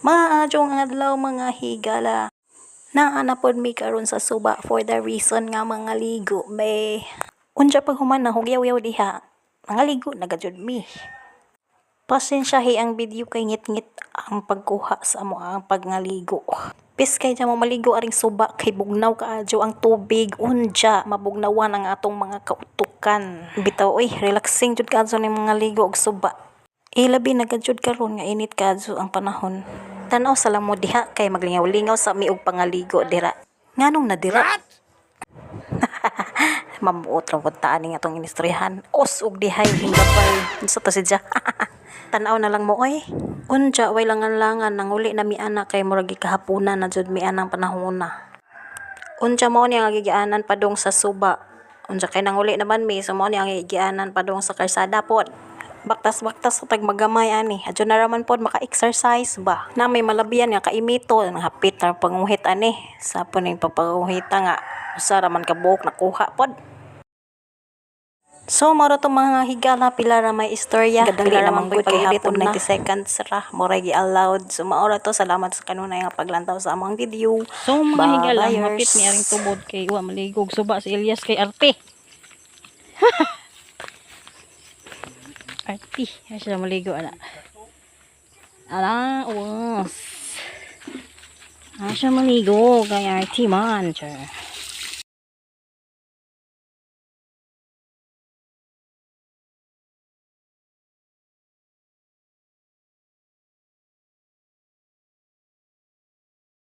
Maadjong adlaw mga higala. Naanapod mi karon sa suba for the reason nga mga ligo may unsa pag human na hugyaw-yaw diha. Nangaligo na gajud mi. Pasensyahi ang video kay ngit-ngit ang pagkuha sa amo ang pagngaligo. Piskay dyan mo maligo aring suba kay bugnaw kaadyo ang tubig unja mabugnawan ang atong mga kautukan. Bitaw oy, relaxing jud kaadyo ni mga ligo og suba. Ilabi na gajud karon nga init kaadyo ang panahon. Tanaw sa lang mo diha kay maglingaw-lingaw sa miog pangaligo dira. Nganong na dira? Mabuot lang puntaan nga atong inistrihan. Os og dihay hingapay. Unsa to sidya? Tanaw na lang mo oy. Unja way langan-langan nang uli na mi ana kay murag gikahaponan na jud mi anang panahona. Unja mo ni ang gigianan padung sa suba. Unja kay nang uli naman mi so mo ni ang gigianan padung sa kalsada pod. Baktas-baktas sa tagmagamay ani. Adyo na raman pod maka-exercise ba. Na may malabian nga kaimito hapit na panguhit ani. Sa po ning papanguhita nga usa raman ka buhok nakuha pod. So maro to mga higala pila ra may istorya. Pila ra man gud kay hapon 90 seconds ra moray gi-allowed. So maora to salamat sa kanunay nga paglantaw sa among video. So mga higala Bye-byers. hapit mi aring tubod kay wa maligog suba si Elias kay Arte. Arte, siya maligo ana. Ala, was. Siya maligo kay Arte man.